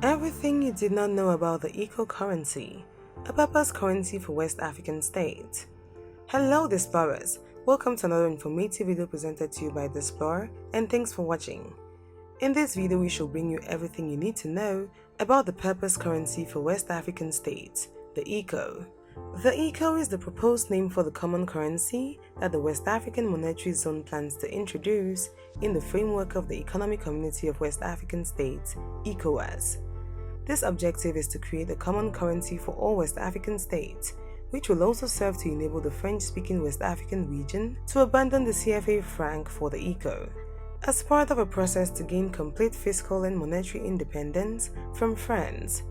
Everything you did not know about the eco currency, a purpose currency for West African states. Hello Displorers, welcome to another informative video presented to you by Displorer, and thanks for watching. In this video we shall bring you everything you need to know about the purpose currency for West African states, the ECO. The ECO is the proposed name for the common currency that the West African Monetary Zone plans to introduce in the framework of the Economic Community of West African States, ECOWAS. This objective is to create a common currency for all West African states, which will also serve to enable the French-speaking West African region to abandon the CFA franc for the ECO, as part of a process to gain complete fiscal and monetary independence from France.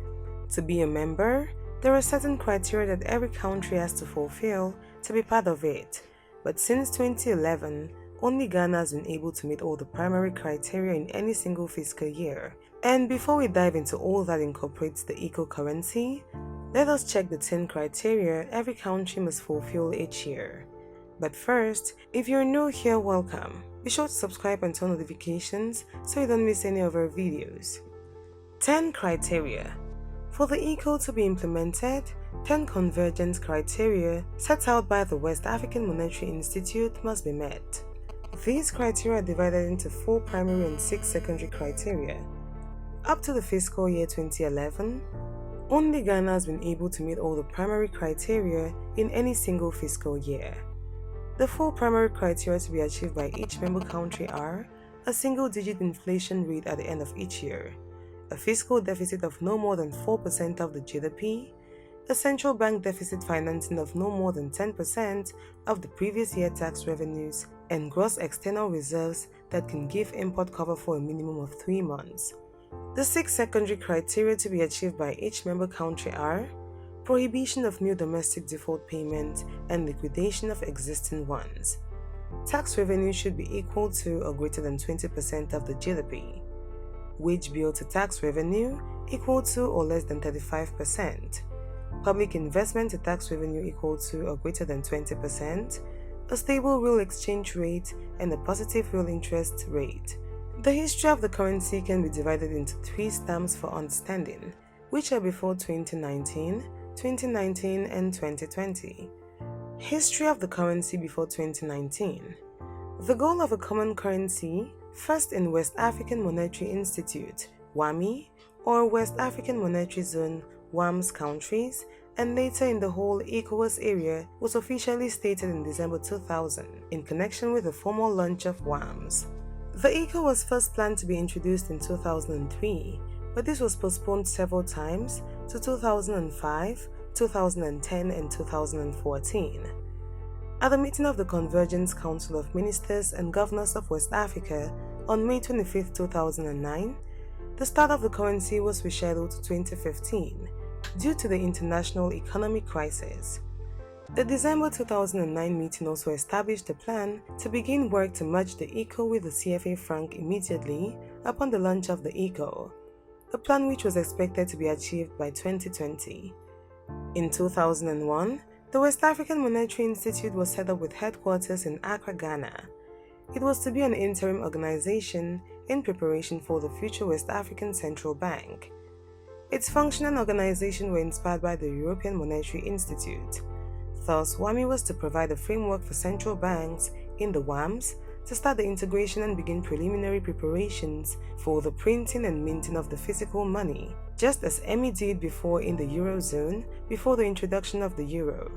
To be a member, there are certain criteria that every country has to fulfill to be part of it, but since 2011, only Ghana has been able to meet all the primary criteria in any single fiscal year. And before we dive into all that incorporates the eco currency, let us check the 10 criteria every country must fulfill each year. But first, if you're new here, welcome. Be sure to subscribe and turn notifications so you don't miss any of our videos. 10 criteria. For the ECO to be implemented, 10 convergence criteria set out by the West African Monetary Institute must be met. These criteria are divided into 4 primary and 6 secondary criteria. Up to the fiscal year 2011, only Ghana has been able to meet all the primary criteria in any single fiscal year. The 4 primary criteria to be achieved by each member country are a single-digit inflation rate at the end of each year, a fiscal deficit of no more than 4% of the GDP, a central bank deficit financing of no more than 10% of the previous year tax revenues, and gross external reserves that can give import cover for a minimum of 3 months. The 6 secondary criteria to be achieved by each member country are prohibition of new domestic default payments and liquidation of existing ones. Tax revenue should be equal to or greater than 20% of the GDP. Wage bill to tax revenue equal to or less than 35%. Public investment to tax revenue equal to or greater than 20%. A stable real exchange rate and a positive real interest rate. The history of the currency can be divided into 3 stamps for understanding, which are before 2019, 2019 and 2020. History of the currency before 2019. The goal of a common currency, first in West African Monetary Institute, WAMI, or West African Monetary Zone, WAMS countries, and later in the whole ECOWAS area, was officially stated in December 2000 in connection with the formal launch of WAMS. The ECO was first planned to be introduced in 2003, but this was postponed several times to 2005, 2010 and 2014. At the meeting of the Convergence Council of Ministers and Governors of West Africa on May 25, 2009, the start of the currency was rescheduled to 2015 due to the international economic crisis. The December 2009 meeting also established a plan to begin work to merge the ECO with the CFA franc immediately upon the launch of the ECO, a plan which was expected to be achieved by 2020. In 2001, the West African Monetary Institute was set up with headquarters in Accra, Ghana. It was to be an interim organization in preparation for the future West African Central Bank. Its function and organization were inspired by the European Monetary Institute. Thus, WAMI was to provide a framework for central banks in the WAMS to start the integration and begin preliminary preparations for the printing and minting of the physical money, just as EMI did before in the Eurozone before the introduction of the Euro.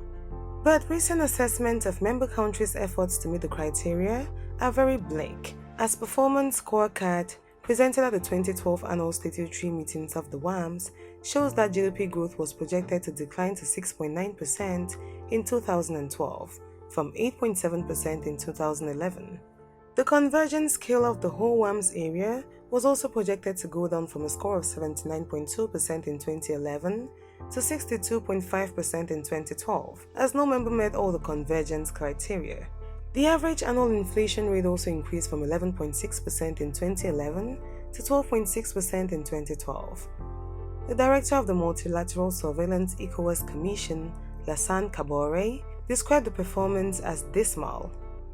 But recent assessments of member countries' efforts to meet the criteria are very bleak, as performance scorecard presented at the 2012 annual statutory meetings of the WAMS shows that GDP growth was projected to decline to 6.9% in 2012, from 8.7% in 2011. The convergence scale of the whole WAMS area was also projected to go down from a score of 79.2% in 2011 to 62.5% in 2012, as no member met all the convergence criteria. The average annual inflation rate also increased from 11.6% in 2011 to 12.6% in 2012. The director of the Multilateral Surveillance ECOWAS Commission, Lassane Kabore, described the performance as dismal,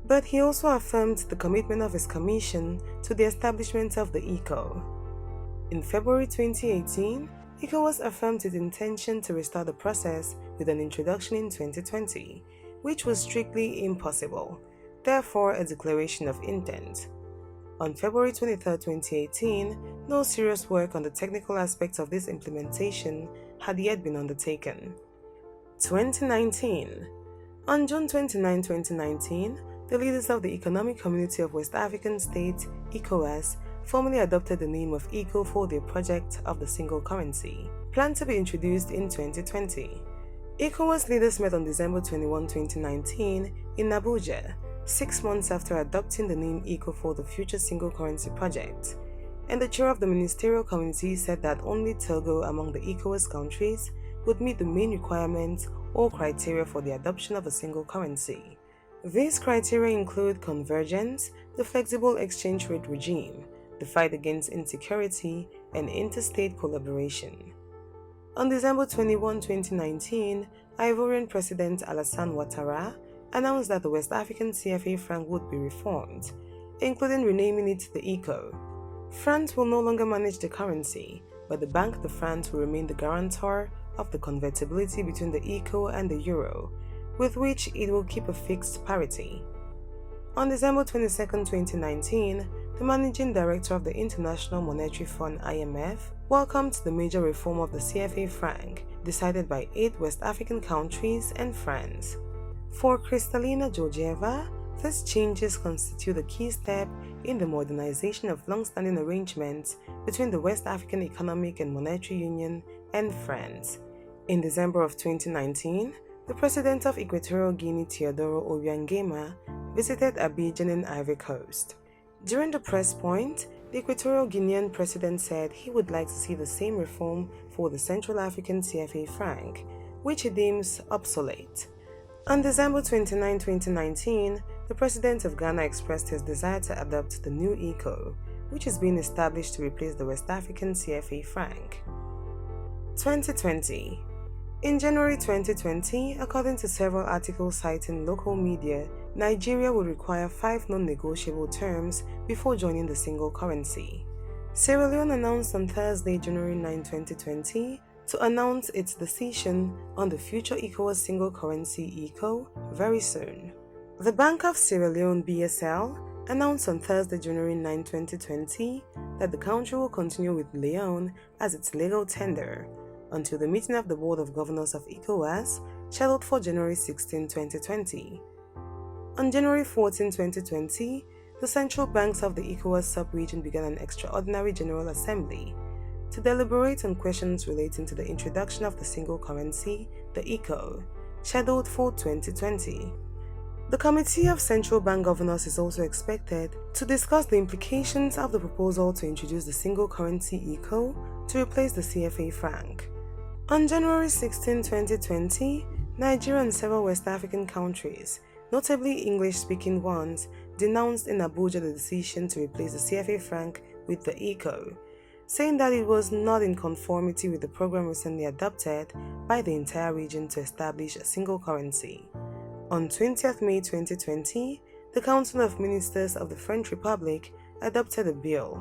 but he also affirmed the commitment of his commission to the establishment of the ECO. In February 2018, ECOWAS affirmed its intention to restart the process with an introduction in 2020, which was strictly impossible, therefore a declaration of intent. On February 23, 2018, no serious work on the technical aspects of this implementation had yet been undertaken. 2019. On June 29, 2019, the leaders of the Economic Community of West African States, ECOWAS, formally adopted the name of ECO for their project of the single currency, planned to be introduced in 2020. ECOWAS leaders met on December 21, 2019 in Abuja, 6 months after adopting the name ECO for the future single currency project, and the chair of the ministerial committee said that only Togo among the ECOWAS countries would meet the main requirements or criteria for the adoption of a single currency. These criteria include convergence, the flexible exchange rate regime, the fight against insecurity, and interstate collaboration. On December 21, 2019, Ivorian President Alassane Ouattara announced that the West African CFA franc would be reformed, including renaming it the ECO. France will no longer manage the currency, but the Banque de France will remain the guarantor of the convertibility between the ECO and the euro, with which it will keep a fixed parity. On December 22, 2019, the Managing Director of the International Monetary Fund (IMF) welcomed the major reform of the CFA franc, decided by 8 West African countries and France. For Kristalina Georgieva, these changes constitute a key step in the modernization of long-standing arrangements between the West African Economic and Monetary Union and France. In December of 2019, the President of Equatorial Guinea, Teodoro Obiangema, visited Abidjan in Ivory Coast. During the press point, the Equatorial Guinean president said he would like to see the same reform for the Central African CFA franc, which he deems obsolete. On December 29, 2019, the president of Ghana expressed his desire to adopt the new ECO, which is being established to replace the West African CFA franc. 2020. In January 2020, according to several articles citing local media, Nigeria will require 5 non-negotiable terms before joining the single currency. Sierra Leone announced on Thursday, January 9, 2020, to announce its decision on the future ECOWAS single currency ECO very soon. The Bank of Sierra Leone (BSL) announced on Thursday, January 9, 2020, that the country will continue with Leone as its legal tender until the meeting of the Board of Governors of ECOWAS, scheduled for January 16, 2020. On January 14, 2020, the central banks of the ECOWAS sub-region began an extraordinary General Assembly to deliberate on questions relating to the introduction of the single currency, the ECO, scheduled for 2020. The Committee of Central Bank Governors is also expected to discuss the implications of the proposal to introduce the single currency ECO to replace the CFA franc. On January 16, 2020, Nigeria and several West African countries, notably English-speaking ones, denounced in Abuja the decision to replace the CFA franc with the ECO, saying that it was not in conformity with the program recently adopted by the entire region to establish a single currency. On 20th May 2020, the Council of Ministers of the French Republic adopted a bill,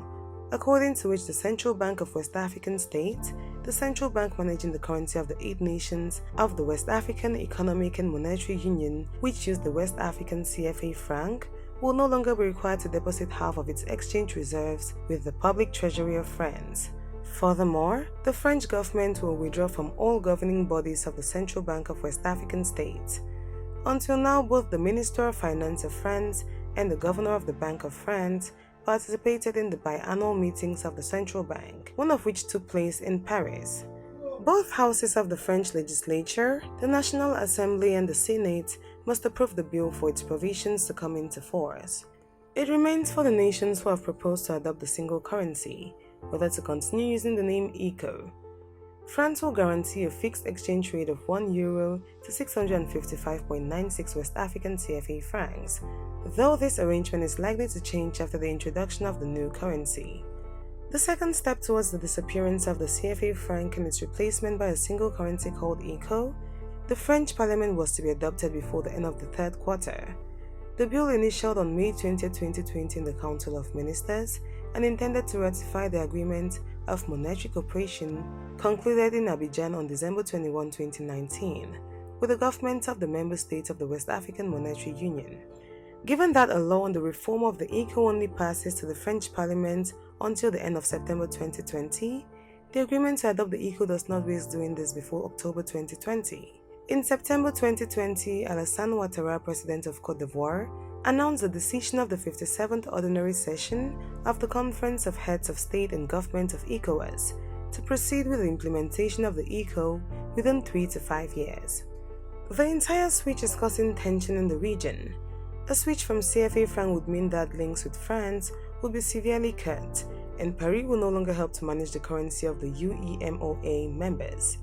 according to which the Central Bank of West African States, the central bank managing the currency of the 8 nations of the West African Economic and Monetary Union, which use the West African CFA franc, will no longer be required to deposit half of its exchange reserves with the public treasury of France. Furthermore, the French government will withdraw from all governing bodies of the Central Bank of West African States. Until now, both the Minister of Finance of France and the Governor of the Bank of France participated in the biannual meetings of the central bank, one of which took place in Paris. Both houses of the French legislature, the National Assembly and the Senate, must approve the bill for its provisions to come into force. It remains for the nations who have proposed to adopt the single currency whether to continue using the name ECO. France will guarantee a fixed exchange rate of €1 to 655.96 West African CFA francs, though this arrangement is likely to change after the introduction of the new currency. The second step towards the disappearance of the CFA franc and its replacement by a single currency called ECO, the French Parliament was to be adopted before the end of the third quarter. The bill initialed on May 20, 2020 in the Council of Ministers and intended to ratify the Agreement of Monetary Cooperation concluded in Abidjan on December 21, 2019, with the governments of the member states of the West African Monetary Union. Given that a law on the reform of the ECO only passes to the French Parliament until the end of September 2020, the agreement to adopt the ECO does not risk doing this before October 2020. In September 2020, Alassane Ouattara, President of Côte d'Ivoire, announced the decision of the 57th Ordinary Session of the Conference of Heads of State and Government of ECOWAS to proceed with the implementation of the ECO within 3 to 5 years. The entire switch is causing tension in the region. A switch from CFA franc would mean that links with France would be severely cut, and Paris will no longer help to manage the currency of the UEMOA members.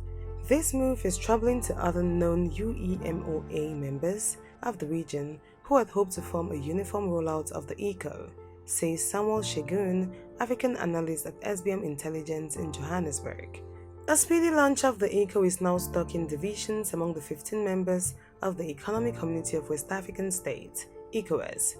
This move is troubling to other known UEMOA members of the region who had hoped to form a uniform rollout of the ECO, says Samuel Shegun, African analyst at SBM Intelligence in Johannesburg. A speedy launch of the ECO is now stuck in divisions among the 15 members of the Economic Community of West African States, ECOWAS.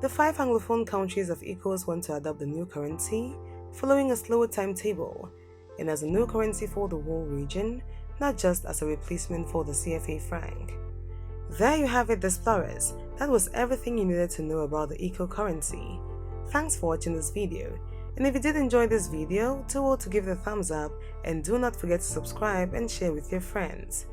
The 5 Anglophone countries of ECOWAS want to adopt the new currency, following a slower timetable, and as a new currency for the whole region, not just as a replacement for the CFA franc. There you have it, explorers. That was everything you needed to know about the ECO currency. Thanks for watching this video, and if you did enjoy this video, do well to give it a thumbs up and do not forget to subscribe and share with your friends.